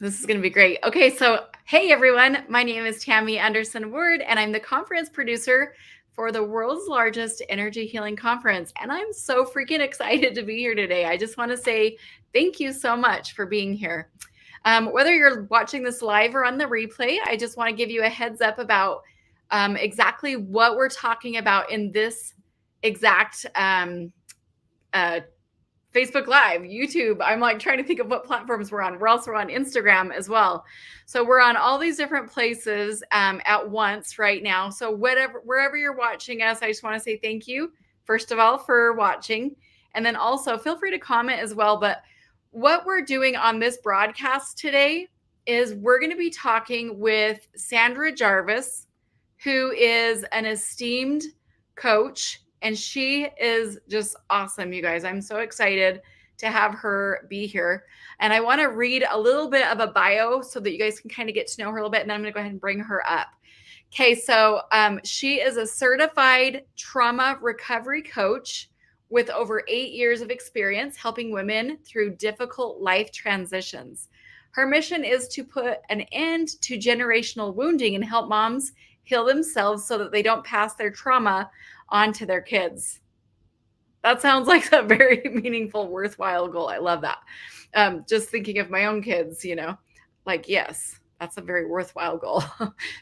This is going to be great. Okay, so hey everyone, my name is Tammy Anderson-Word, and I'm the conference producer for the world's largest energy healing conference. And I'm so freaking excited to be here today. I just want to say thank you so much for being here. Whether you're watching this live or on the replay, I just want to give you a heads up about exactly what we're talking about in this exact Facebook Live, YouTube. I'm like trying to think of what platforms we're on. We're also on Instagram as well. So we're on all these different places at once right now. So wherever you're watching us, I just want to say thank you, first of all, for watching. And then also feel free to comment as well. But what we're doing on this broadcast today is we're going to be talking with Sandra Jarvis, who is an esteemed coach. And she is just awesome, you guys. I'm so excited to have her be here. And I want to read a little bit of a bio so that you guys can kind of get to know her a little bit. And then I'm going to go ahead and bring her up. Okay, so she is a certified trauma recovery coach with over 8 years of experience helping women through difficult life transitions. Her mission is to put an end to generational wounding and help moms heal themselves so that they don't pass their trauma onto their kids. That sounds like a very meaningful, worthwhile goal. I love that. Just thinking of my own kids, like, yes, that's a very worthwhile goal.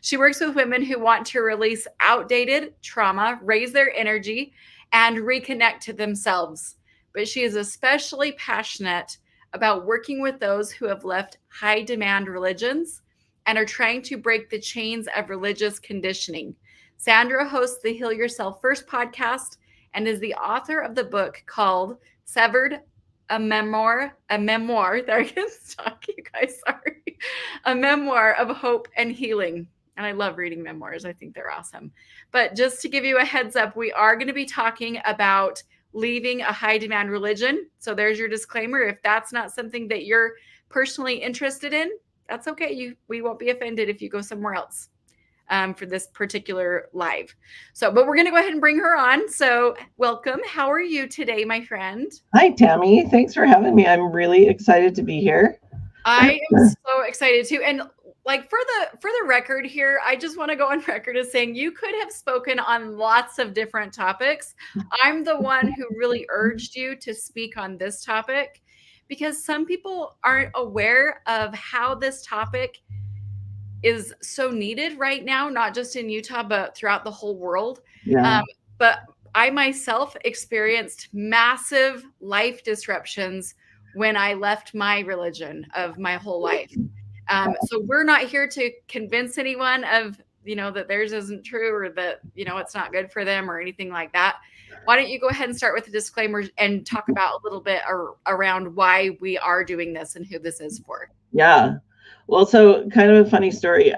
She works with women who want to release outdated trauma, raise their energy, and reconnect to themselves. But she is especially passionate about working with those who have left high demand religions and are trying to break the chains of religious conditioning. Sandra hosts the Heal Yourself First podcast and is the author of the book called Severed, a memoir. There I can talk, you guys, sorry. A memoir of hope and healing. And I love reading memoirs. I think they're awesome. But just to give you a heads up, we are going to be talking about leaving a high demand religion. So there's your disclaimer. If that's not something that you're personally interested in, that's okay. We won't be offended if you go somewhere else. For this particular live. But we're going to go ahead and bring her on. So welcome. How are you today, my friend? Hi, Tammy. Thanks for having me. I'm really excited to be here. I am so excited too. And like for the record here, I just want to go on record as saying you could have spoken on lots of different topics. I'm the one who really urged you to speak on this topic because some people aren't aware of how this topic is so needed right now, not just in Utah, but throughout the whole world. Yeah. But I myself experienced massive life disruptions when I left my religion of my whole life. So we're not here to convince anyone of, that theirs isn't true or that, it's not good for them or anything like that. Why don't you go ahead and start with the disclaimers and talk about a little bit around why we are doing this and who this is for? Yeah. Well, so kind of a funny story.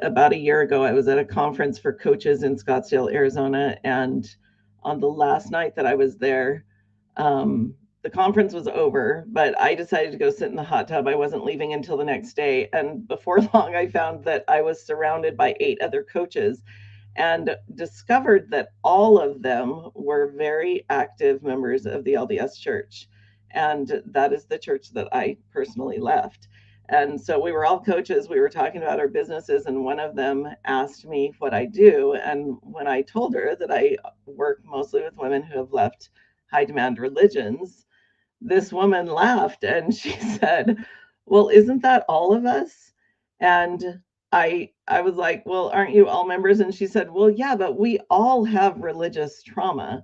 About a year ago, I was at a conference for coaches in Scottsdale, Arizona. And on the last night that I was there, the conference was over, but I decided to go sit in the hot tub. I wasn't leaving until the next day. And before long, I found that I was surrounded by 8 other coaches and discovered that all of them were very active members of the LDS church. And that is the church that I personally left. And so we were all coaches. We were talking about our businesses, and one of them asked me what I do. And when I told her that I work mostly with women who have left high demand religions, this woman laughed and she said, "Well, isn't that all of us?" And I was like, "Well, aren't you all members?" And she said, "Well, yeah, but we all have religious trauma."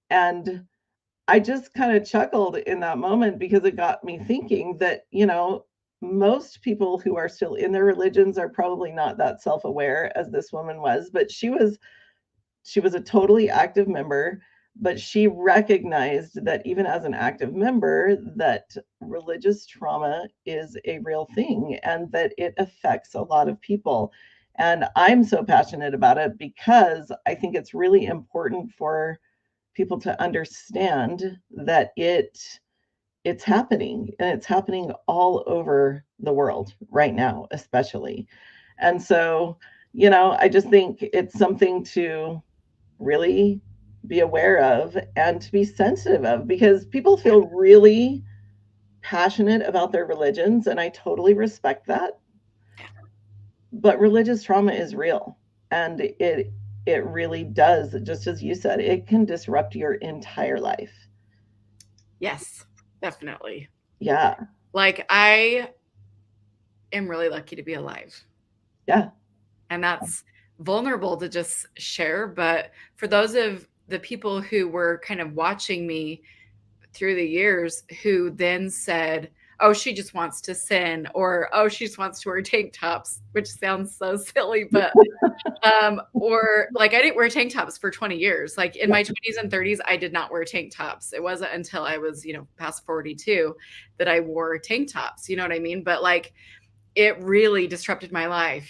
And I just kind of chuckled in that moment because it got me thinking that, most people who are still in their religions are probably not that self-aware as this woman was, but she was a totally active member, but she recognized that even as an active member, that religious trauma is a real thing and that it affects a lot of people. And I'm so passionate about it because I think it's really important for people to understand that it's happening, and it's happening all over the world right now, especially. And so, I just think it's something to really be aware of and to be sensitive of, because people feel really passionate about their religions, and I totally respect that. But religious trauma is real, and it really does, just as you said, it can disrupt your entire life. Yes, definitely. Yeah. Like, I am really lucky to be alive. Yeah. And that's vulnerable to just share. But for those of the people who were kind of watching me through the years who then said, oh, she just wants to sin, or oh, she just wants to wear tank tops, which sounds so silly, but or like I didn't wear tank tops for 20 years. Like in my 20s and 30s, I did not wear tank tops. It wasn't until I was, past 42 that I wore tank tops. You know what I mean? But like it really disrupted my life.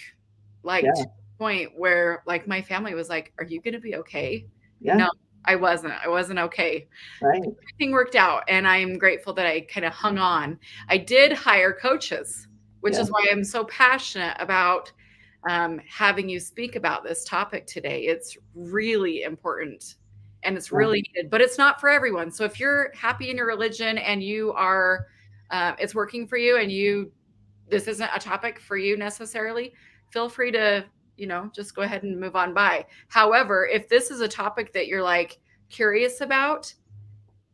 Like to Yeah. the point where like my family was like, are you gonna be okay? Yeah. No, I wasn't. I wasn't okay. Right. Everything worked out, and I'm grateful that I kind of hung on. I did hire coaches, which Yeah. is why I'm so passionate about having you speak about this topic today. It's really important and it's Yeah. really needed, but it's not for everyone. So if you're happy in your religion and you are, it's working for you, and this isn't a topic for you necessarily, feel free to, just go ahead and move on by. However, if this is a topic that you're like curious about,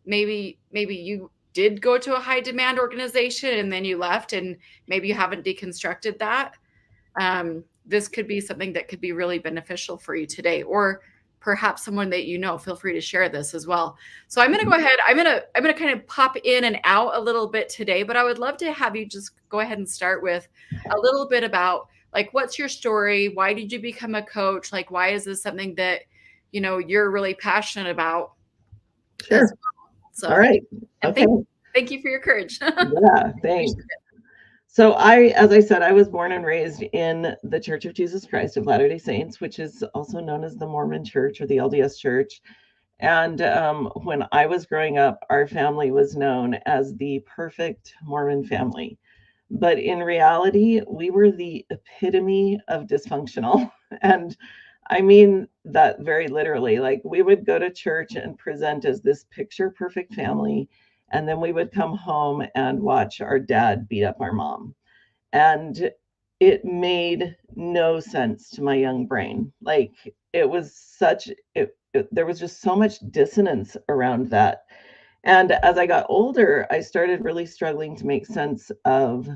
maybe you did go to a high demand organization and then you left, and maybe you haven't deconstructed that. This could be something that could be really beneficial for you today, or perhaps someone that feel free to share this as well. So I'm going to go ahead. I'm going to kind of pop in and out a little bit today, but I would love to have you just go ahead and start with a little bit about like, what's your story? Why did you become a coach? Like, why is this something that, you're really passionate about as Sure. well? So, All right. and Okay. thank you for your courage. Yeah. Thanks. So as I said, I was born and raised in the Church of Jesus Christ of Latter-day Saints, which is also known as the Mormon Church or the LDS Church. And when I was growing up, our family was known as the perfect Mormon family. But in reality, we were the epitome of dysfunctional. And I mean that very literally. Like, we would go to church and present as this picture perfect family. And then we would come home and watch our dad beat up our mom. And it made no sense to my young brain. Like, it was there was just so much dissonance around that. And as I got older, I started really struggling to make sense of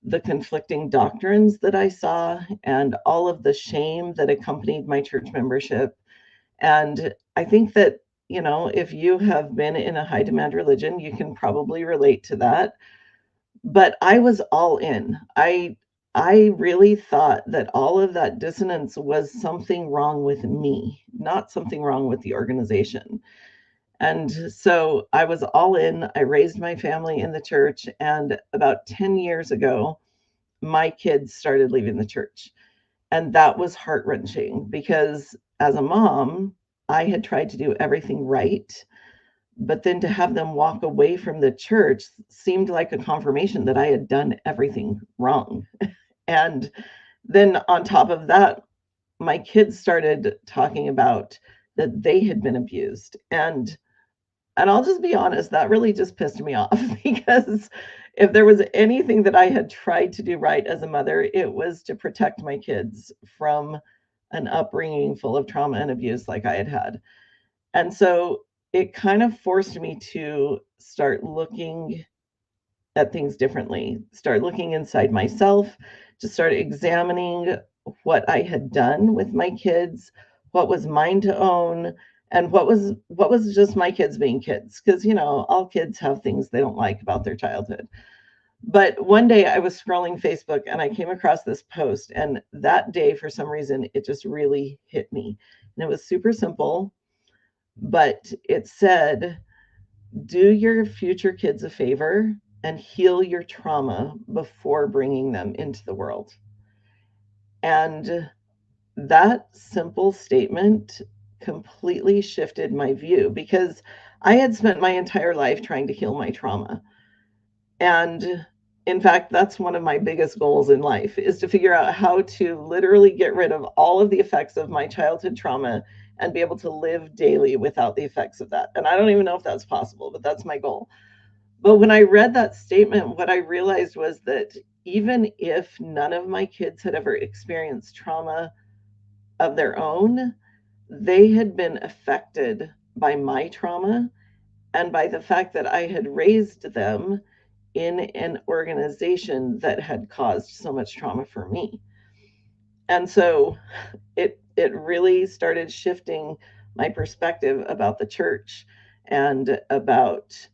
the conflicting doctrines that I saw and all of the shame that accompanied my church membership. And I think that, if you have been in a high demand religion, you can probably relate to that. But I was all in. I really thought that all of that dissonance was something wrong with me, not something wrong with the organization. And so I was all in. I raised my family in the church. And about 10 years ago, my kids started leaving the church. And that was heart wrenching because as a mom, I had tried to do everything right. But then to have them walk away from the church seemed like a confirmation that I had done everything wrong. And then on top of that, my kids started talking about that they had been abused. And I'll just be honest, that really just pissed me off because if there was anything that I had tried to do right as a mother, it was to protect my kids from an upbringing full of trauma and abuse like I had had. And so it kind of forced me to start looking at things differently, start looking inside myself, to start examining what I had done with my kids, what was mine to own, and what was just my kids being kids, because all kids have things they don't like about their childhood. But one day I was scrolling Facebook and I came across this post, and that day for some reason it just really hit me. And it was super simple, but it said, do your future kids a favor and heal your trauma before bringing them into the world. And that simple statement completely shifted my view because I had spent my entire life trying to heal my trauma. And in fact, that's one of my biggest goals in life, is to figure out how to literally get rid of all of the effects of my childhood trauma and be able to live daily without the effects of that. And I don't even know if that's possible, but that's my goal. But when I read that statement, what I realized was that even if none of my kids had ever experienced trauma of their own, they had been affected by my trauma and by the fact that I had raised them in an organization that had caused so much trauma for me. And so it really started shifting my perspective about the church and about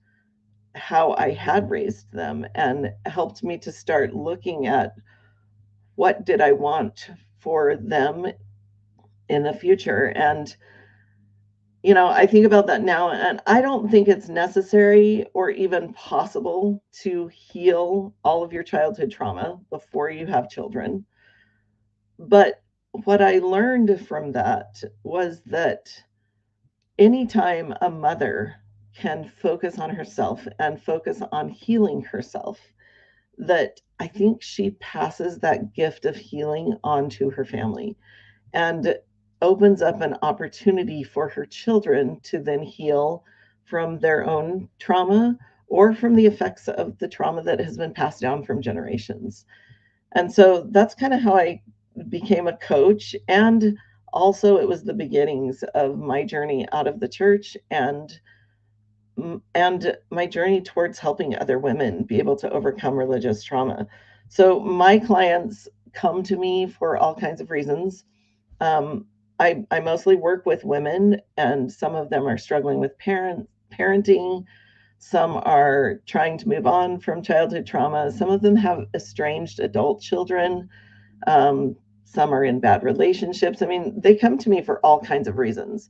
how I had raised them, and helped me to start looking at what did I want for them in the future. And I think about that now, and I don't think it's necessary or even possible to heal all of your childhood trauma before you have children. But what I learned from that was that anytime a mother can focus on herself and focus on healing herself, that I think she passes that gift of healing on to her family and opens up an opportunity for her children to then heal from their own trauma or from the effects of the trauma that has been passed down from generations. And so that's kind of how I became a coach. And also, it was the beginnings of my journey out of the church and my journey towards helping other women be able to overcome religious trauma. So my clients come to me for all kinds of reasons. Um, I mostly work with women, and some of them are struggling with parenting. Some are trying to move on from childhood trauma. Some of them have estranged adult children. Um, some are in bad relationships. I mean, they come to me for all kinds of reasons.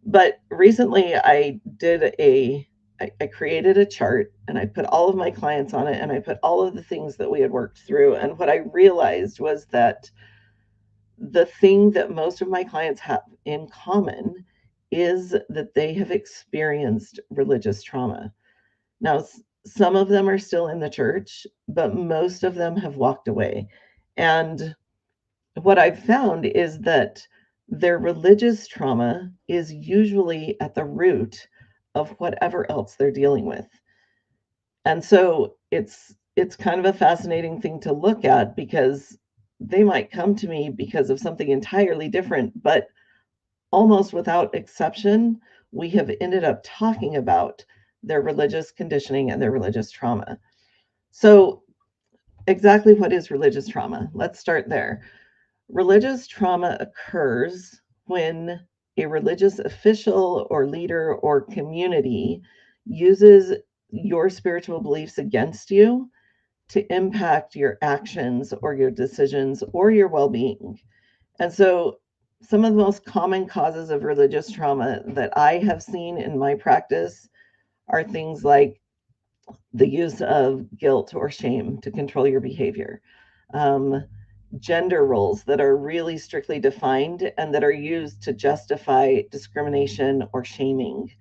But recently, I created a chart and I put all of my clients on it and I put all of the things that we had worked through. And what I realized was that the thing that most of my clients have in common is that they have experienced religious trauma. Now, some of them are still in the church, but most of them have walked away. And what I've found is that their religious trauma is usually at the root of whatever else they're dealing with. And so it's kind of a fascinating thing to look at because they might come to me because of something entirely different, but almost without exception, we have ended up talking about their religious conditioning and their religious trauma. So, exactly what is religious trauma? Let's start there. Religious trauma occurs when a religious official or leader or community uses your spiritual beliefs against you to impact your actions or your decisions or your well being. And so, some of the most common causes of religious trauma that I have seen in my practice are things like the use of guilt or shame to control your behavior, um, gender roles that are really strictly defined and that are used to justify discrimination or shaming,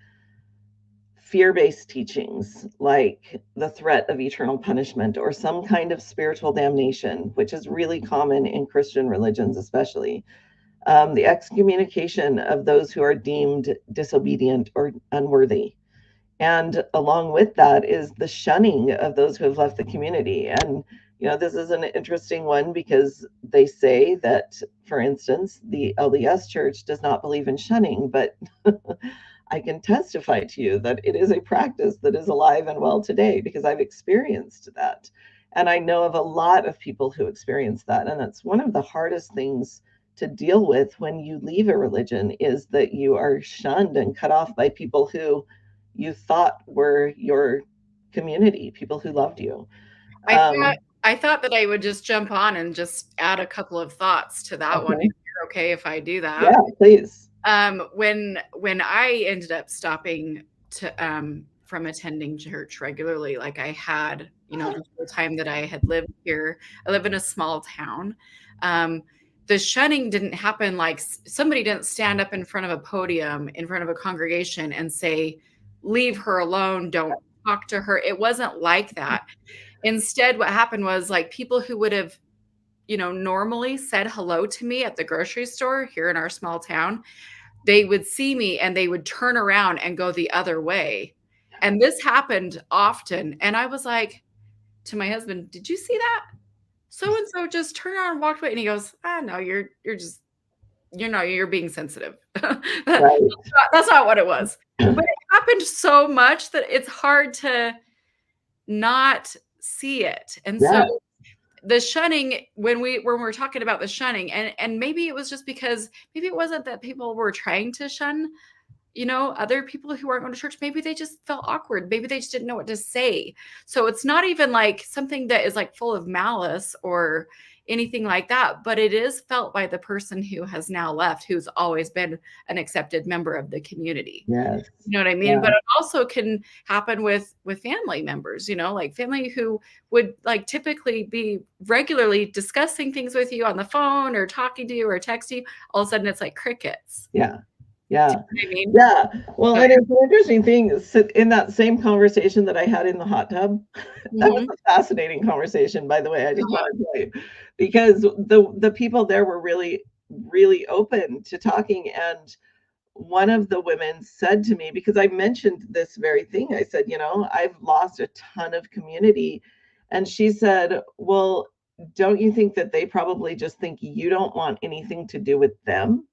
fear based teachings like the threat of eternal punishment or some kind of spiritual damnation, which is really common in Christian religions, especially. The excommunication of those who are deemed disobedient or unworthy. And along with that is the shunning of those who have left the community. And, this is an interesting one because they say that, for instance, the LDS Church does not believe in shunning, but I can testify to you that it is a practice that is alive and well today because I've experienced that. And I know of a lot of people who experience that. And that's one of the hardest things to deal with when you leave a religion is that you are shunned and cut off by people who you thought were your community, people who loved you. I thought I thought that I would just jump on and just add a couple of thoughts to that one, if Okay. you're okay if I do that. Yeah, please. When I ended up stopping from attending church regularly, like I had, the whole time that I had lived here, I live in a small town. Um, the shunning didn't happen like somebody didn't stand up in front of a podium in front of a congregation and say, "Leave her alone, don't talk to her." It wasn't like that. Instead, what happened was like people who would have, normally said hello to me at the grocery store here in our small town, they would see me and they would turn around and go the other way. And this happened often. And I was like to my husband, did you see that? So and so just turned around and walked away. And he goes, no, you're being sensitive. Right. That's not what it was. But it happened so much that it's hard to not see it. And so Yeah. the shunning, when we're talking about the shunning, and maybe it was just because maybe it wasn't that people were trying to shun, other people who aren't going to church. Maybe they just felt awkward. Maybe they just didn't know what to say. So it's not even like something that is like full of malice or anything like that, but it is felt by the person who has now left, who's always been an accepted member of the community. Yes. You know what I mean? Yeah. But it also can happen with family members, like family who would like typically be regularly discussing things with you on the phone or talking to you or texting you. All of a sudden it's like crickets. Yeah. Yeah. I mean, Yeah. Well, and it's an interesting thing in that same conversation that I had in the hot tub. That was a fascinating conversation, by the way. I just want to tell you, because the people there were really, really open to talking. And one of the women said to me, because I mentioned this very thing, I said, I've lost a ton of community. And she said, well, don't you think that they probably just think you don't want anything to do with them?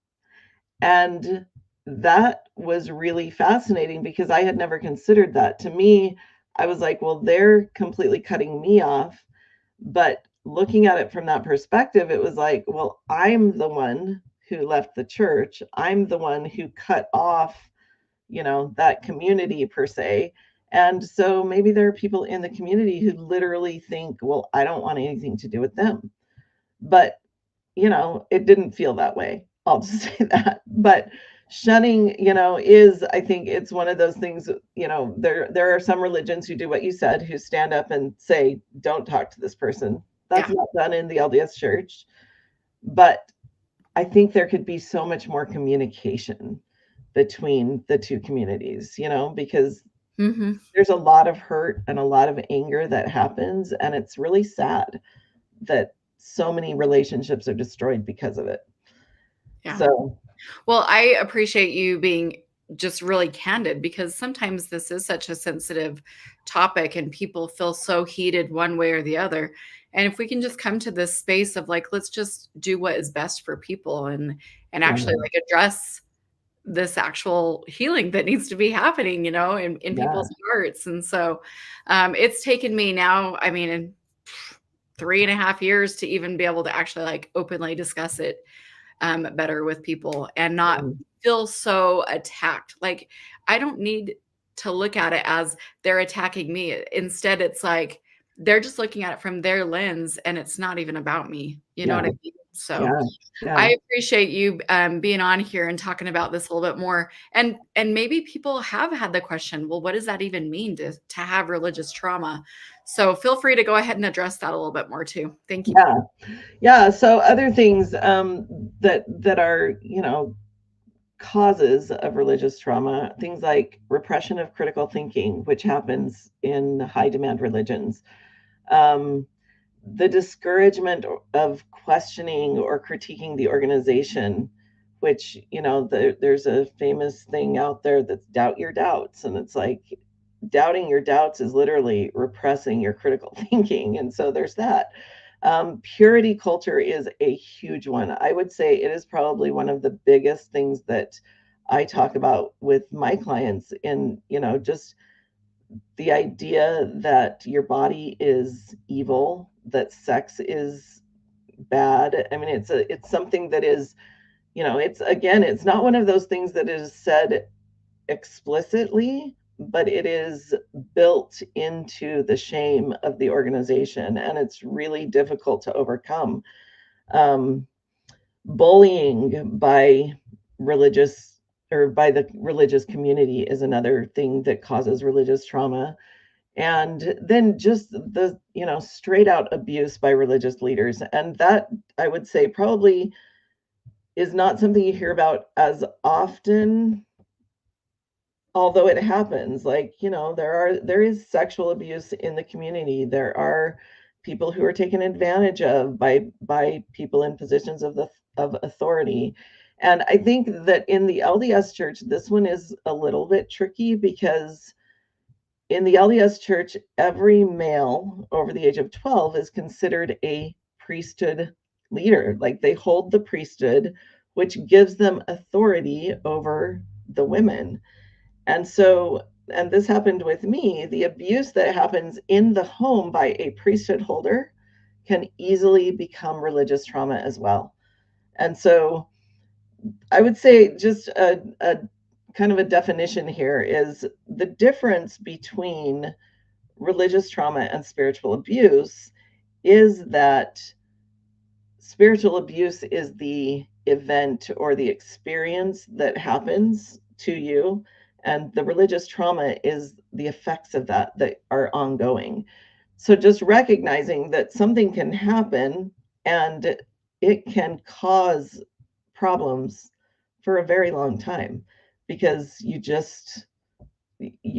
And that was really fascinating because I had never considered that. To me, I was like, well, they're completely cutting me off. But looking at it from that perspective, it was like, well, I'm the one who left the church. I'm the one who cut off, that community per se. And so maybe there are people in the community who literally think, well, I don't want anything to do with them. But it didn't feel that way. I'll just say that. But shunning, is, I think it's one of those things, there are some religions who do what you said, who stand up and say, don't talk to this person. That's not done in the LDS church. But I think there could be so much more communication between the two communities, because there's a lot of hurt and a lot of anger that happens. And it's really sad that so many relationships are destroyed because of it. Yeah. So, well, I appreciate you being just really candid, because sometimes this is such a sensitive topic and people feel so heated one way or the other. And if we can just come to this space of like, let's just do what is best for people and actually like address this actual healing that needs to be happening, in people's hearts. And so it's taken me now, I mean, in 3.5 years to even be able to actually like openly discuss it better with people and not feel so attacked. Like I don't need to look at it as they're attacking me. Instead, it's like they're just looking at it from their lens and it's not even about me. You know what I mean? So I appreciate you being on here and talking about this a little bit more. And maybe people have had the question, well, what does that even mean to have religious trauma? So feel free to go ahead and address that a little bit more too. Thank you. Yeah. So other things that are, causes of religious trauma, things like repression of critical thinking, which happens in high demand religions. The discouragement of questioning or critiquing the organization, which, there's a famous thing out there that's doubt your doubts. And it's like doubting your doubts is literally repressing your critical thinking. And so there's that. Purity culture is a huge one. I would say it is probably one of the biggest things that I talk about with my clients in, just the idea that your body is evil, that sex is bad. I mean, it's something that is, it's not one of those things that is said explicitly, but it is built into the shame of the organization, and it's really difficult to overcome. Bullying by religious or by the religious community is another thing that causes religious trauma. And then just the, straight out abuse by religious leaders. And that, I would say, probably is not something you hear about as often, although it happens. Like, there is sexual abuse in the community. There are people who are taken advantage of by people in positions of authority. And I think that in the LDS church, this one is a little bit tricky because in the LDS Church, every male over the age of 12 is considered a priesthood leader. Like they hold the priesthood, which gives them authority over the women. And so, and this happened with me, the abuse that happens in the home by a priesthood holder can easily become religious trauma as well. And so I would say just a kind of a definition here is the difference between religious trauma and spiritual abuse is that spiritual abuse is the event or the experience that happens to you, and the religious trauma is the effects of that that are ongoing. So just recognizing that something can happen and it can cause problems for a very long time, because you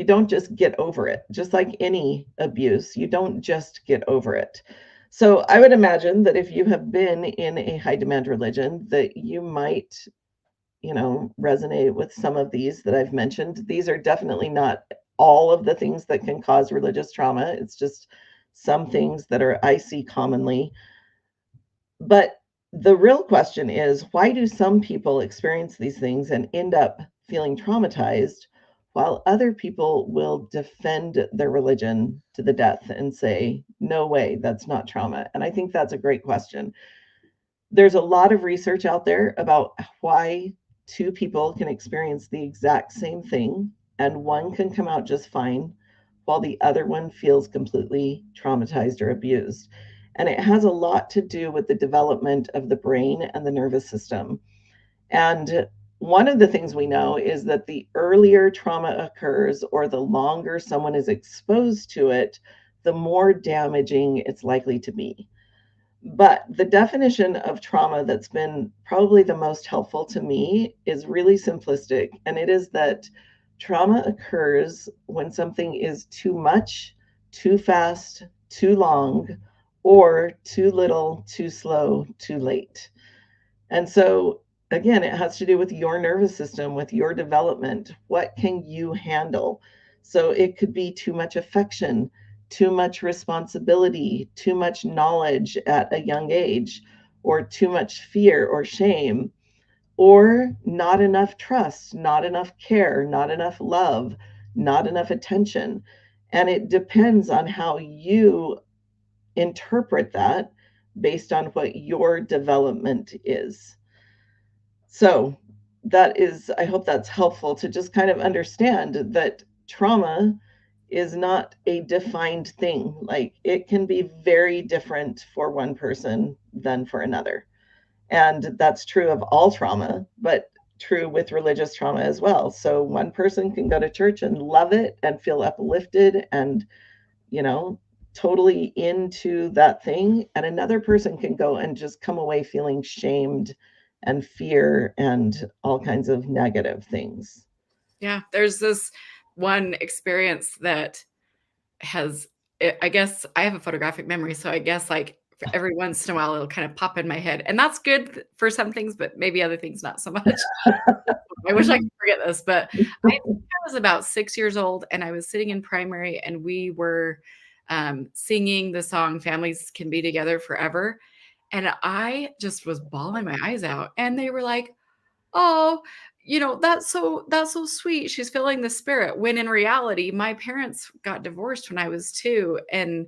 don't just get over it. Just like any abuse, you don't just get over it. So I would imagine that if you have been in a high demand religion, that you might, resonate with some of these that I've mentioned. These are definitely not all of the things that can cause religious trauma. It's just some things that I see commonly. But the real question is, why do some people experience these things and end up feeling traumatized, while other people will defend their religion to the death and say, no way, that's not trauma? And I think that's a great question. There's a lot of research out there about why two people can experience the exact same thing and one can come out just fine while the other one feels completely traumatized or abused. And it has a lot to do with the development of the brain and the nervous system. And one of the things we know is that the earlier trauma occurs or the longer someone is exposed to it, the more damaging it's likely to be. But the definition of trauma that's been probably the most helpful to me is really simplistic. And it is that trauma occurs when something is too much, too fast, too long, or too little, too slow, too late. And so, again, it has to do with your nervous system, with your development. What can you handle? So it could be too much affection, too much responsibility, too much knowledge at a young age, or too much fear or shame, or not enough trust, not enough care, not enough love, not enough attention. And it depends on how you interpret that based on what your development is. So that is, I hope that's helpful to just kind of understand that trauma is not a defined thing. Like it can be very different for one person than for another. And that's true of all trauma, but true with religious trauma as well. So one person can go to church and love it and feel uplifted and, you know, totally into that thing. And another person can go and just come away feeling shamed and fear and all kinds of negative things. Yeah, there's this one experience that has, I guess I have a photographic memory, so I guess like every once in a while it'll kind of pop in my head, and that's good for some things, but maybe other things not so much. I wish I could forget this, but I think I was about 6 years old, and I was sitting in primary, and we were singing the song "Families Can Be Together Forever," and I just was bawling my eyes out, and they were like, "Oh, that's so sweet. She's feeling the spirit." When in reality, my parents got divorced when I was 2. And,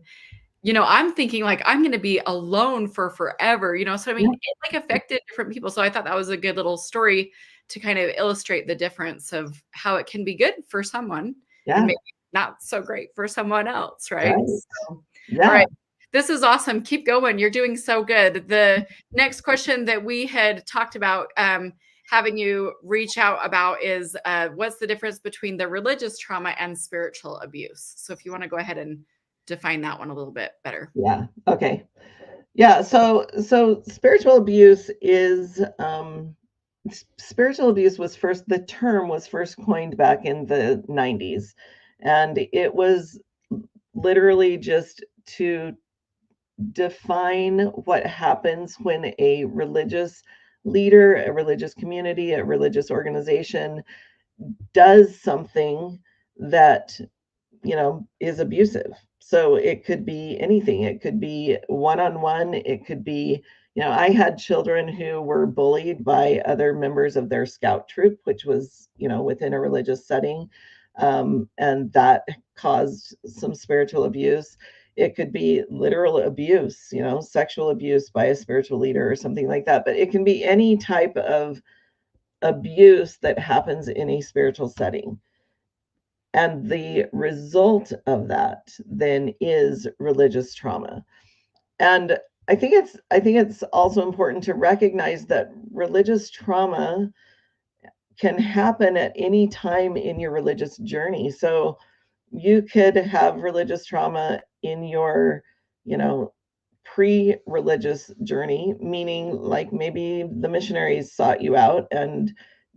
I'm thinking like I'm going to be alone for forever, so I mean, Yeah. it like affected different people. So I thought that was a good little story to kind of illustrate the difference of how it can be good for someone and Yeah. maybe not so great for someone else, right? Right. So, all Yeah. right. This is awesome. Keep going. You're doing so good. The next question that we had talked about having you reach out about is what's the difference between the religious trauma and spiritual abuse? So if you want to go ahead and define that one a little bit better. Yeah. Okay. Yeah. So spiritual abuse is spiritual abuse was first, the term was first coined back in the 90s. And it was literally just to define what happens when a religious leader, a religious community, a religious organization does something that is abusive. So it could be anything. It could be one-on-one. It could be, I had children who were bullied by other members of their scout troop, which was, within a religious setting. And that caused some spiritual abuse. It could be literal abuse, sexual abuse by a spiritual leader or something like that. But it can be any type of abuse that happens in a spiritual setting. And the result of that then is religious trauma. And I think it's also important to recognize that religious trauma can happen at any time in your religious journey. So you could have religious trauma in your, you know, pre-religious journey, meaning like maybe the missionaries sought you out, and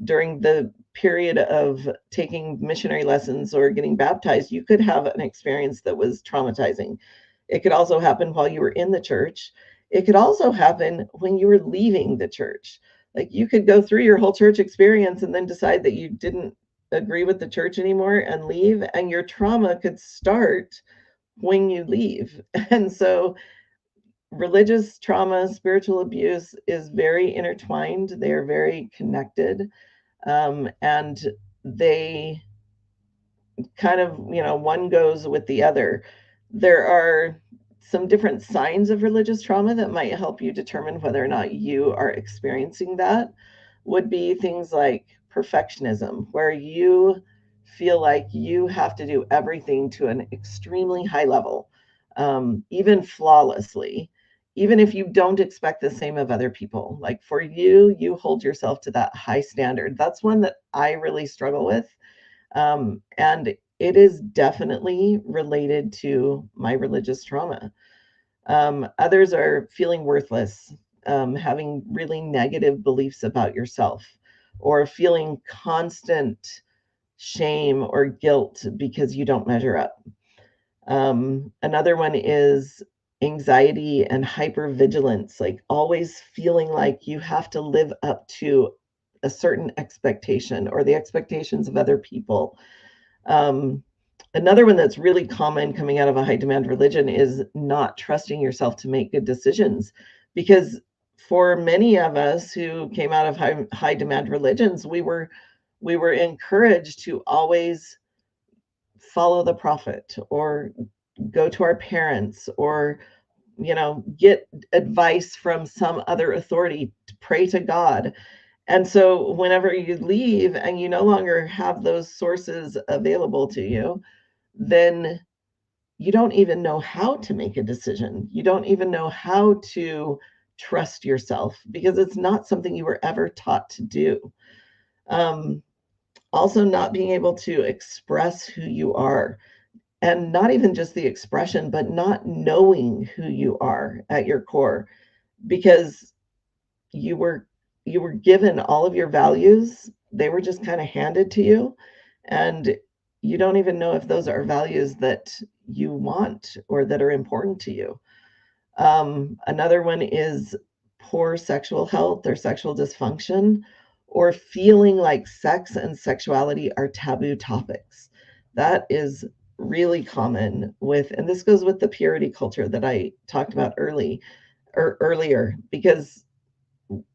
during the period of taking missionary lessons or getting baptized, you could have an experience that was traumatizing. It could also happen while you were in the church. It could also happen when you were leaving the church. Like you could go through your whole church experience and then decide that you didn't agree with the church anymore and leave, and your trauma could start when you leave. And so religious trauma, spiritual abuse is very intertwined. They are very connected. And they kind of, one goes with the other. There are some different signs of religious trauma that might help you determine whether or not you are experiencing that. Would be things like perfectionism, where you feel like you have to do everything to an extremely high level, even flawlessly, even if you don't expect the same of other people. Like for you, you hold yourself to that high standard. That's one that I really struggle with. And it is definitely related to my religious trauma. Others are feeling worthless, having really negative beliefs about yourself, or feeling constant shame or guilt because you don't measure up. Another one is anxiety and hypervigilance, like always feeling like you have to live up to a certain expectation or the expectations of other people. Um, Another one that's really common coming out of a high demand religion is not trusting yourself to make good decisions. Because for many of us who came out of high demand religions, we were encouraged to always follow the prophet or go to our parents or get advice from some other authority, to pray to God. And so whenever you leave and you no longer have those sources available to you, then you don't even know how to make a decision. You don't even know how to trust yourself because it's not something you were ever taught to do. Um, Also, not being able to express who you are, and not even just the expression, but not knowing who you are at your core, because you were you were given all of your values. They were just kind of handed to you, and you don't even know if those are values that you want or that are important to you. Another one is poor sexual health or sexual dysfunction, or feeling like sex and sexuality are taboo topics. That is really common with, and this goes with the purity culture that I talked about earlier, because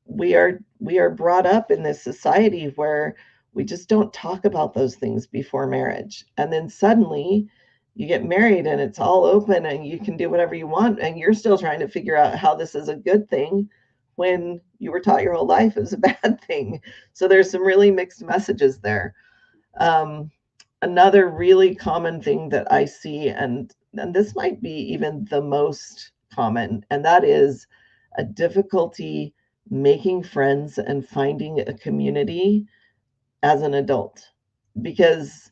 we are brought up in this society where we just don't talk about those things before marriage. And then suddenly you get married and it's all open and you can do whatever you want, and you're still trying to figure out how this is a good thing when you were taught your whole life it was a bad thing. So there's some really mixed messages there. Um, Another really common thing that I see, and this might be even the most common, and that is a difficulty making friends and finding a community as an adult. Because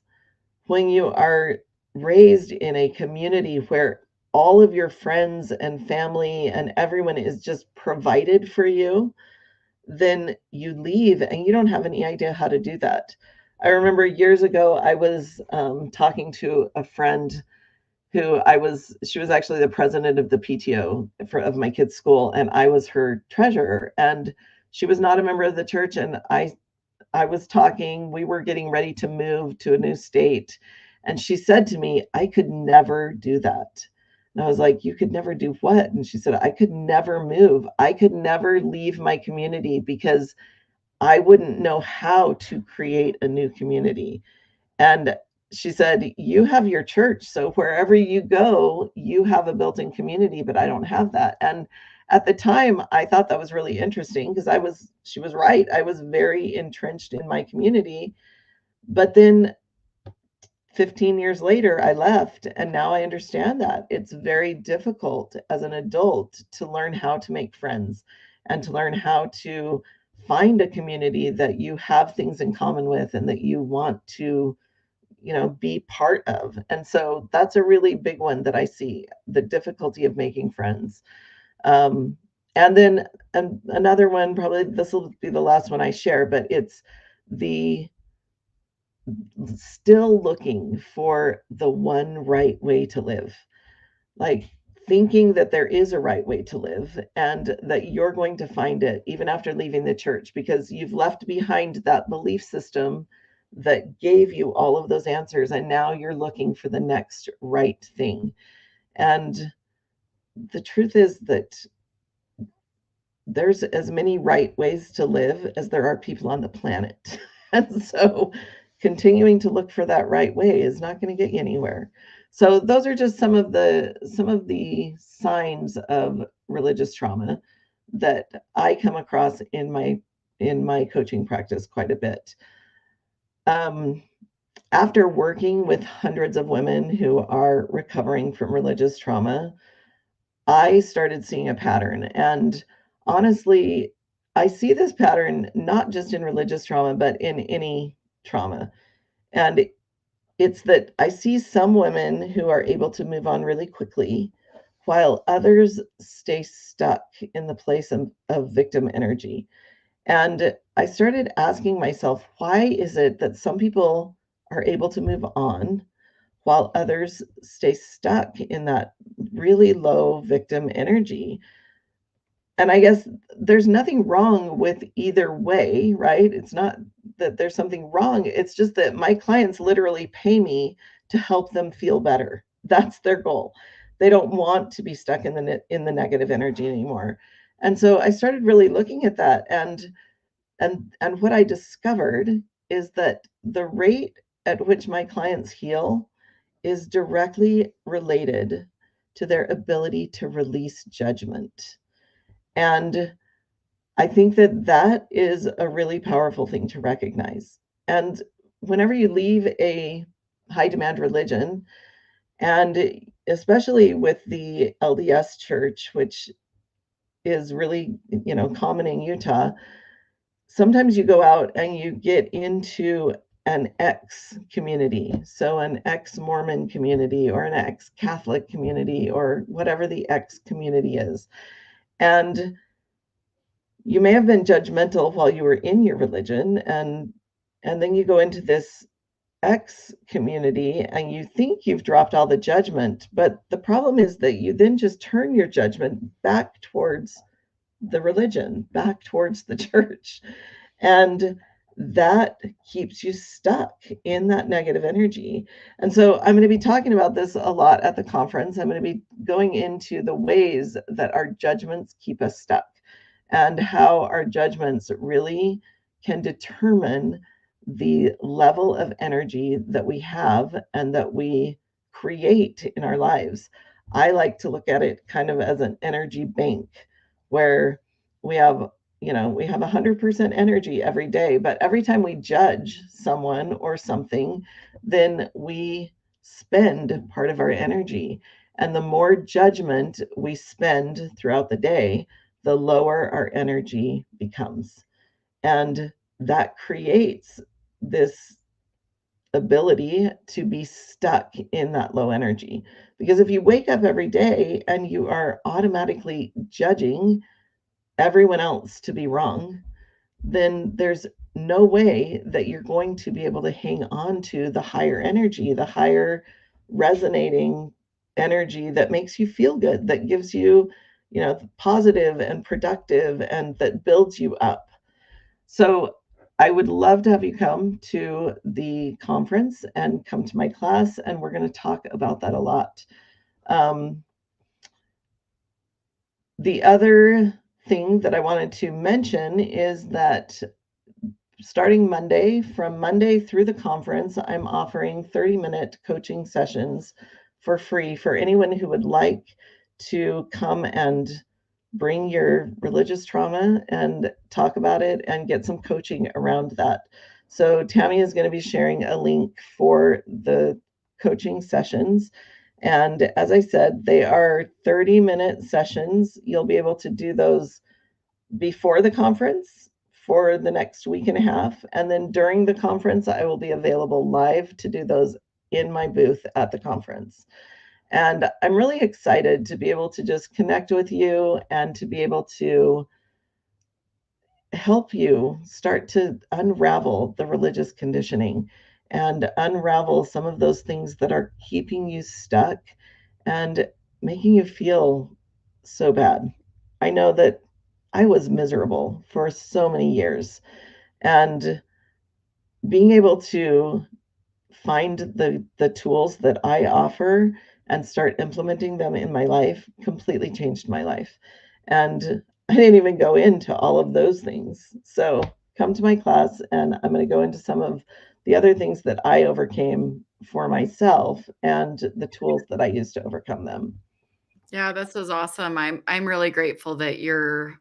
when you are raised in a community where all of your friends and family and everyone is just provided for you, then you leave and you don't have any idea how to do that. I remember years ago, I was talking to a friend she was actually the president of the PTO of my kid's school, and I was her treasurer. And she was not a member of the church. And I was talking, we were getting ready to move to a new state. And she said to me, I could never do that. And I was like, you could never do what? And she said, I could never move. I could never leave my community because I wouldn't know how to create a new community. And she said, you have your church. So wherever you go, you have a built in community, but I don't have that. And at the time, I thought that was really interesting because she was right. I was very entrenched in my community. But then 15 years later, I left, and now I understand that it's very difficult as an adult to learn how to make friends and to learn how to find a community that you have things in common with and that you want to, be part of. And so that's a really big one that I see, the difficulty of making friends. And then another one, probably this will be the last one I share, but it's the still looking for the one right way to live. Like thinking that there is a right way to live and that you're going to find it even after leaving the church because you've left behind that belief system that gave you all of those answers. And now you're looking for the next right thing. And the truth is that there's as many right ways to live as there are people on the planet. And so continuing to look for that right way is not going to get you anywhere. So those are just some of the signs of religious trauma that I come across in my coaching practice quite a bit. After working with hundreds of women who are recovering from religious trauma, I started seeing a pattern. And honestly, I see this pattern not just in religious trauma, but in any trauma. And it's that I see some women who are able to move on really quickly, while others stay stuck in the place of victim energy. And I started asking myself, why is it that some people are able to move on while others stay stuck in that really low victim energy? And I guess there's nothing wrong with either way, right? It's not that there's something wrong. It's just that my clients literally pay me to help them feel better. That's their goal. They don't want to be stuck in the negative energy anymore. And so I started really looking at that, and what I discovered is that the rate at which my clients heal is directly related to their ability to release judgment. And I think that that is a really powerful thing to recognize. And whenever you leave a high demand religion, and especially with the LDS church, which is really, common in Utah, sometimes you go out and you get into an ex community. So an ex Mormon community or an ex Catholic community or whatever the ex community is. And you may have been judgmental while you were in your religion, and then you go into this X community and you think you've dropped all the judgment, but the problem is that you then just turn your judgment back towards the religion, back towards the church, and that keeps you stuck in that negative energy. And so I'm going to be talking about this a lot at the conference. I'm going to be going into the ways that our judgments keep us stuck and how our judgments really can determine the level of energy that we have and that we create in our lives. I like to look at it kind of as an energy bank where we have, we have 100% energy every day, but every time we judge someone or something, then we spend part of our energy. And the more judgment we spend throughout the day, the lower our energy becomes. And that creates this ability to be stuck in that low energy. Because if you wake up every day and you are automatically judging everyone else to be wrong, then there's no way that you're going to be able to hang on to the higher energy, the higher resonating energy that makes you feel good, that gives you, positive and productive and that builds you up. So I would love to have you come to the conference and come to my class, and we're going to talk about that a lot. Um, the other thing that I wanted to mention is that starting Monday, from Monday through the conference, I'm offering 30-minute coaching sessions for free for anyone who would like to come and bring your religious trauma and talk about it and get some coaching around that. So Tammy is going to be sharing a link for the coaching sessions. And as I said, they are 30-minute sessions. You'll be able to do those before the conference for the next week and a half. And then during the conference, I will be available live to do those in my booth at the conference. And I'm really excited to be able to just connect with you and to be able to help you start to unravel the religious conditioning and unravel some of those things that are keeping you stuck and making you feel so bad. I know that I was miserable for so many years, and being able to find the tools that I offer and start implementing them in my life completely changed my life. And I didn't even go into all of those things. So come to my class, and I'm going to go into some of the other things that I overcame for myself and the tools that I used to overcome them. Yeah, this is awesome. I'm really grateful that you're,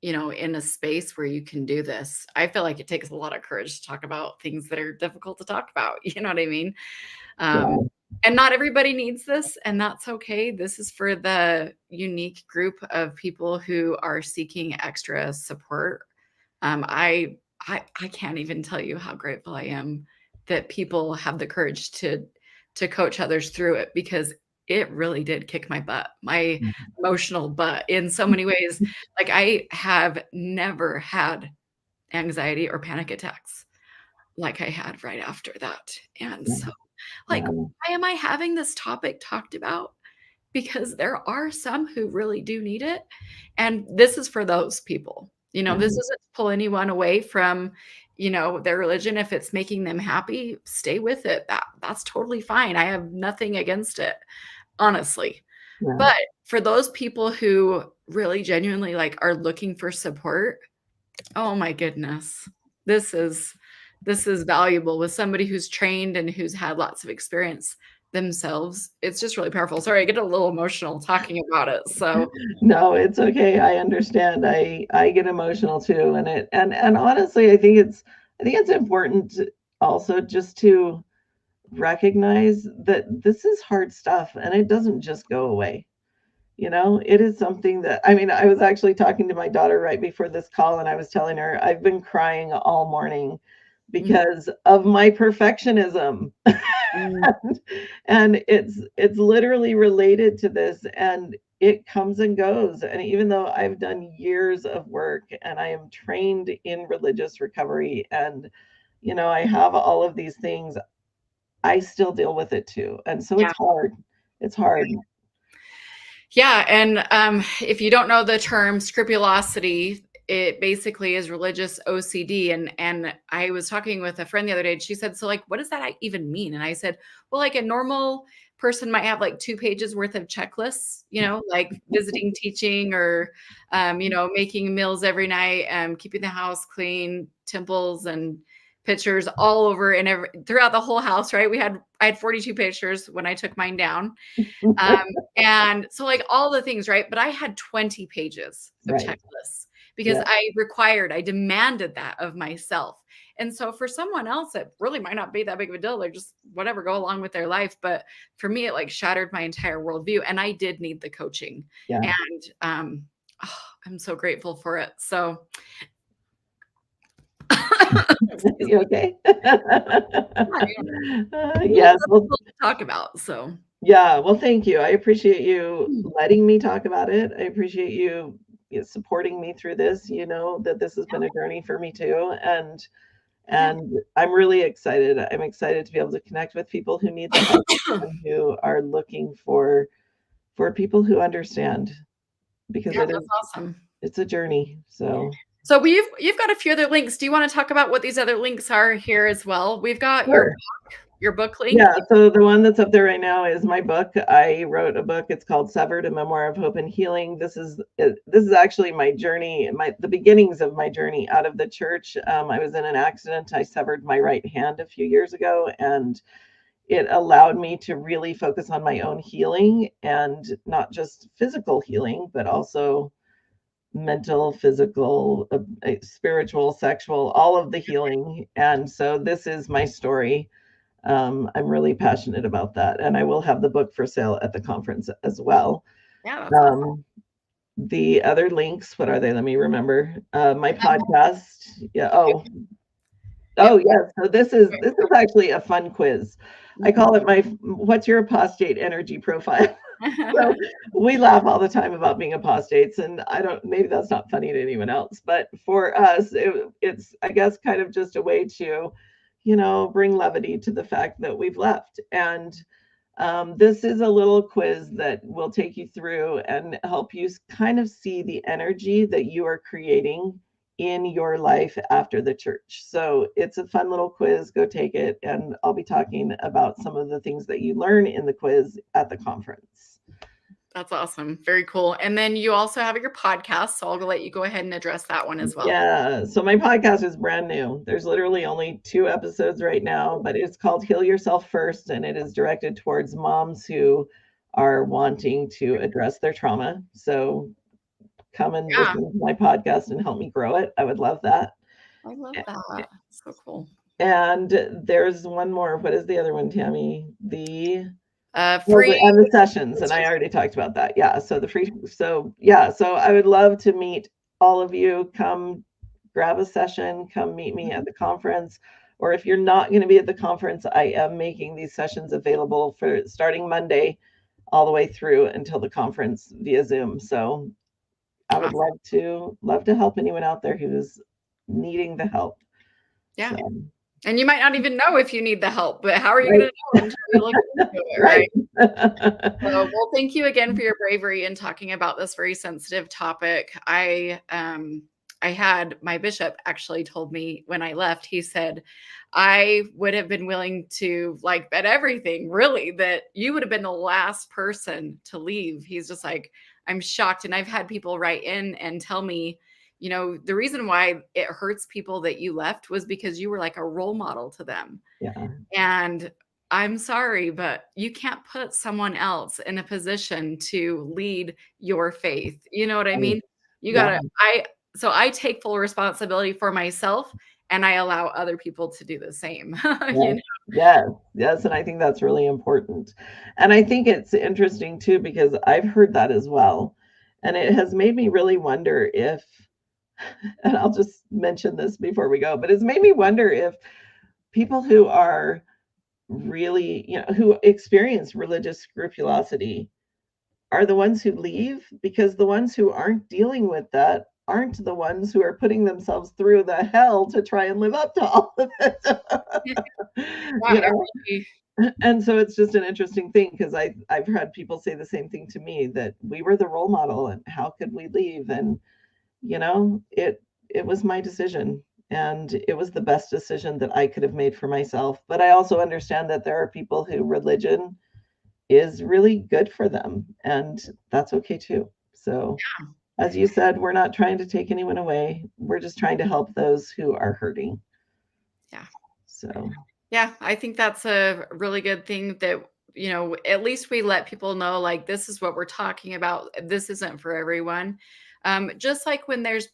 in a space where you can do this. I feel like it takes a lot of courage to talk about things that are difficult to talk about. You know what I mean? Um, Yeah. and not everybody needs this, and that's okay. This is for the unique group of people who are seeking extra support. I can't even tell you how grateful I am that people have the courage to coach others through it, because it really did kick my butt, my emotional butt in so many ways. Like, I have never had anxiety or panic attacks like I had right after that. And Yeah. so, like, Yeah. why am I having this topic talked about? Because there are some who really do need it. And this is for those people. This Yeah. isn't to pull anyone away from, their religion. If it's making them happy, stay with it. That's totally fine. I have nothing against it, honestly. Yeah. But for those people who really genuinely are looking for support, oh my goodness. This is this is valuable with somebody who's trained and who's had lots of experience themselves. It's just really powerful. Sorry, I get a little emotional talking about it. So, No, it's okay. I understand. I get emotional too, and and honestly, I think it's important also just to recognize that this is hard stuff and it doesn't just go away. It is something that, I mean, I was actually talking to my daughter right before this call, and I was telling her I've been crying all morning mm, because of my perfectionism. mm, And it's literally related to this, and it comes and goes. And even though I've done years of work and I am trained in religious recovery, and I have all of these things, I still deal with it too. And so yeah. it's hard. Yeah, and if you don't know the term scrupulosity, it basically is religious OCD. And I was talking with a friend the other day, and she said, "So, like, what does that even mean?" And I said, "Well, like a normal person might have like 2 pages worth of checklists, like visiting, teaching, or making meals every night, keeping the house clean, temples and pictures all over and throughout the whole house, right? I had 42 pictures when I took mine down." Um, and so like all the things, right? But I had 20 pages of Right. checklists because Yeah. I demanded that of myself. And so for someone else, it really might not be that big of a deal. They're just whatever, go along with their life. But for me, it like shattered my entire worldview. And I did need the coaching. Yeah. And oh, I'm so grateful for it. So excuse You me. okay? Really Yes. Well, difficult to talk about. So yeah. Well, thank you. I appreciate you letting me talk about it. I appreciate you supporting me through this. You know that this has been a journey for me too, and yeah. I'm really excited. I'm excited to be able to connect with people who need the help and who are looking for people who understand, because Yeah, that's awesome. it's a journey. So So you've got a few other links. Do you want to talk about what these other links are here as well? We've got Sure. your book link. Yeah, so the one that's up there right now is my book. I wrote a book. It's called Severed, a Memoir of Hope and Healing. This is actually my journey, the beginnings of my journey out of the church. I was in an accident. I severed my right hand a few years ago, and it allowed me to really focus on my own healing, and not just physical healing, but also mental, physical, spiritual, sexual, all of the healing. And so this is my story. I'm really passionate about that, and I will have the book for sale at the conference as well. Yeah, that's awesome. The other links, what are they? Let me remember. My podcast. Yeah. Oh, Yep. yes. So this is actually a fun quiz. I call it my "What's your apostate energy profile?" So we laugh all the time about being apostates, and maybe that's not funny to anyone else, but for us, it's, I guess, kind of just a way to, bring levity to the fact that we've left. And this is a little quiz that will take you through and help you kind of see the energy that you are creating in your life after the church. So it's a fun little quiz. Go take it. And I'll be talking about some of the things that you learn in the quiz at the conference. That's awesome. Very cool. And then you also have your podcast. So I'll let you go ahead and address that one as well. Yeah. So my podcast is brand new. There's literally only 2 episodes right now, but it's called Heal Yourself First. And it is directed towards moms who are wanting to address their trauma. So come and listen to my podcast and help me grow it. I would love that. I love that. So cool. And there's one more. What is the other one, Tammy? The free and the sessions, and I already talked about that. Yeah, so the free. So yeah, so I would love to meet all of you. Come grab a session. Come meet me at the conference. Or if you're not going to be at the conference, I am making these sessions available for starting Monday all the way through until the conference via Zoom. So I would love to help anyone out there who's needing the help. Yeah. So. And you might not even know if you need the help, but how are you going to know until you look into it, right? So, well, thank you again for your bravery in talking about this very sensitive topic. I had my bishop actually told me when I left, he said, I would have been willing to bet everything, really, that you would have been the last person to leave. He's just like, I'm shocked. And I've had people write in and tell me, the reason why it hurts people that you left was because you were like a role model to them. Yeah. And I'm sorry, but you can't put someone else in a position to lead your faith. You know what I mean? You gotta, so I take full responsibility for myself, and I allow other people to do the same. Yes. And I think that's really important. And I think it's interesting too, because I've heard that as well. And it has made me really wonder if, and I'll just mention this before we go, but it's made me wonder if people who are really, who experience religious scrupulosity are the ones who leave, because the ones who aren't dealing with that aren't the ones who are putting themselves through the hell to try and live up to all of it. And so it's just an interesting thing, because I've had people say the same thing to me, that we were the role model and how could we leave? And it was my decision, and it was the best decision that I could have made for myself. But I also understand that there are people who religion is really good for them, and that's okay too. So as you said, we're not trying to take anyone away. We're just trying to help those who are hurting. Yeah. So yeah, I think that's a really good thing, that at least we let people know, this is what we're talking about. This isn't for everyone. Just like when there's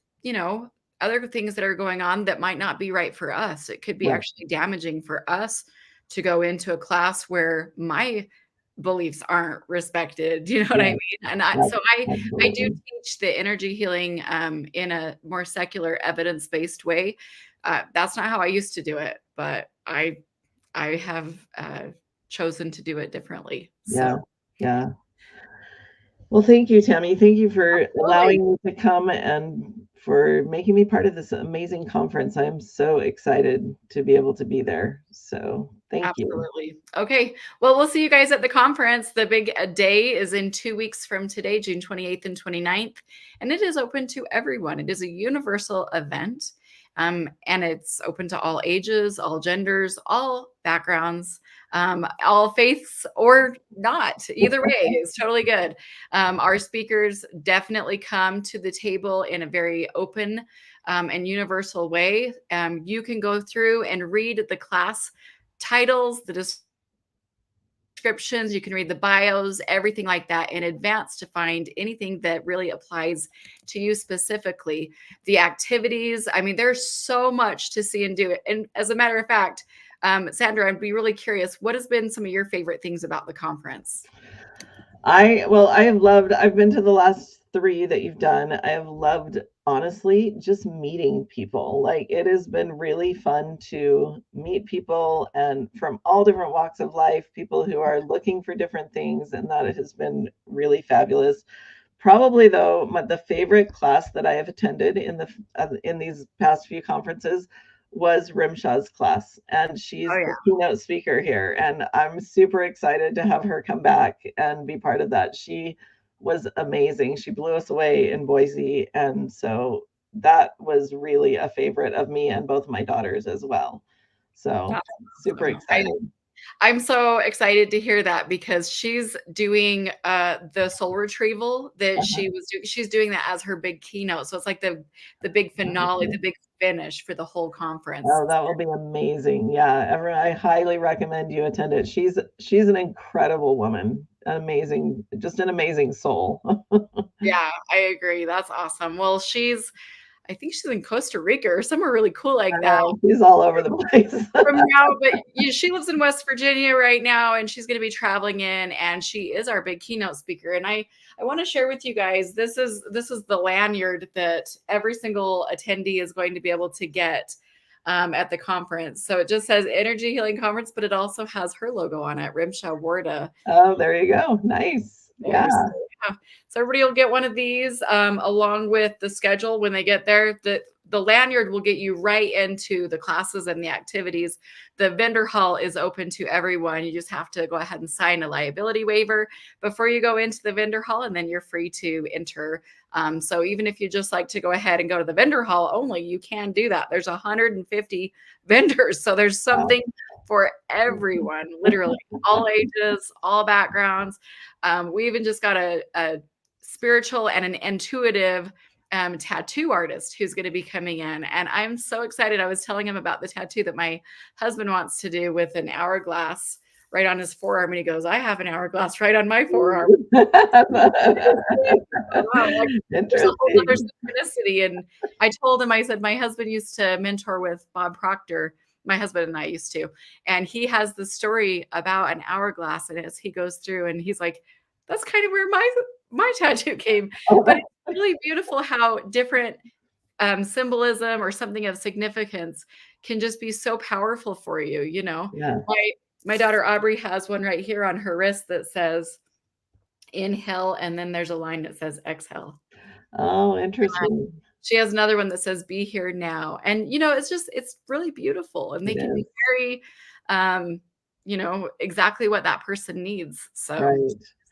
other things that are going on that might not be right for us. It could be actually damaging for us to go into a class where my beliefs aren't respected. You know what I mean? And so I do teach the energy healing in a more secular, evidence-based way. That's not how I used to do it, but I have chosen to do it differently. So. Yeah. Well, thank you, Tammy. Thank you for allowing me to come and for making me part of this amazing conference. I'm so excited to be able to be there. So thank you. Absolutely. Okay. Well, we'll see you guys at the conference. The big day is in 2 weeks from today, June 28th and 29th. And it is open to everyone. It is a universal event. And it's open to all ages, all genders, all backgrounds, all faiths or not. Either way is totally good. Our speakers definitely come to the table in a very open and universal way. You can go through and read the class titles, the descriptions, you can read the bios, everything like that in advance to find anything that really applies to you specifically. The activities, I mean, there's so much to see and do. And as a matter of fact, Sandra, I'd be really curious, what has been some of your favorite things about the conference? I've been to the last 3 that you've done. I have loved, honestly, just meeting people. Like, it has been really fun to meet people and from all different walks of life, people who are looking for different things, and that has been really fabulous. Probably though, the favorite class that I have attended in these past few conferences was Rimshaw's class, and she's the keynote speaker here, and I'm super excited to have her come back and be part of that. She was amazing. She blew us away in Boise, and so that was really a favorite of me and both my daughters as well. So super excited. I'm so excited to hear that because she's doing the soul retrieval that she was doing. She's doing that as her big keynote. So it's like the big finale, the big finish for the whole conference. Oh, that will be amazing. Yeah, everyone, I highly recommend you attend it. She's an incredible woman. Amazing, just an amazing soul. Yeah, I agree. That's awesome. Well, I think she's in Costa Rica or somewhere really cool like that. She's all over the place. From now, but she lives in West Virginia right now, and she's going to be traveling in, and she is our big keynote speaker. And I want to share with you guys, this is the lanyard that every single attendee is going to be able to get at the conference. So it just says Energy Healing Conference, but it also has her logo on it, Rimshaw Warda. Oh, there you go. Nice. Yeah. So everybody will get one of these along with the schedule when they get there. The lanyard will get you right into the classes and the activities. The vendor hall is open to everyone. You just have to go ahead and sign a liability waiver before you go into the vendor hall, and then you're free to enter. So even if you just like to go ahead and go to the vendor hall only, you can do that. There's 150 vendors. So there's something for everyone, literally all ages, all backgrounds. We even just got a spiritual and an intuitive tattoo artist who's going to be coming in. And I'm so excited. I was telling him about the tattoo that my husband wants to do with an hourglass right on his forearm. And he goes, I have an hourglass right on my forearm. Wow, there's a whole other synchronicity. And I told him, I said, my husband used to mentor with Bob Proctor. My husband and I used to. And he has the story about an hourglass. And as he goes through, and he's like, that's kind of where my tattoo came. But it's really beautiful how different symbolism or something of significance can just be so powerful for you. You know, my daughter Aubrey has one right here on her wrist that says inhale, and then there's a line that says exhale. Oh, interesting. She has another one that says be here now. And, you know, it's really beautiful, and they can be very, you know, exactly what that person needs. So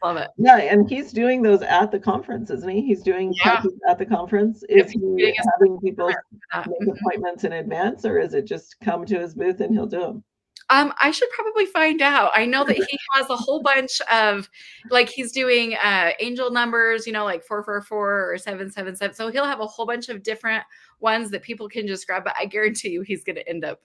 love it. Yeah. And he's doing those at the conference, isn't he? He's doing at the conference. Is he having people make appointments in advance, or is it just come to his booth and he'll do them? I should probably find out. I know that he has a whole bunch of, like, he's doing angel numbers, you know, like 444 or 777. So he'll have a whole bunch of different ones that people can just grab. But I guarantee you, he's going to end up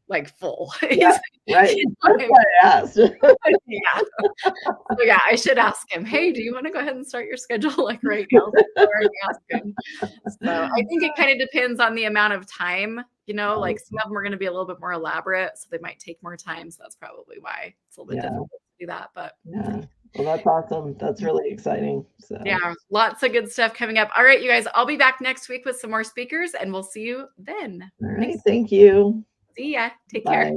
like full. Yeah, right. That's why I asked. Yeah. So yeah, I should ask him, hey, do you want to go ahead and start your schedule like right now? So I think it kind of depends on the amount of time, you know, like some of them are going to be a little bit more elaborate, so they might take more time. So that's probably why it's a little bit difficult to do that. But well, that's awesome. That's really exciting. So yeah, lots of good stuff coming up. All right, you guys, I'll be back next week with some more speakers, and we'll see you then. All right. Thank you. See ya. Take care.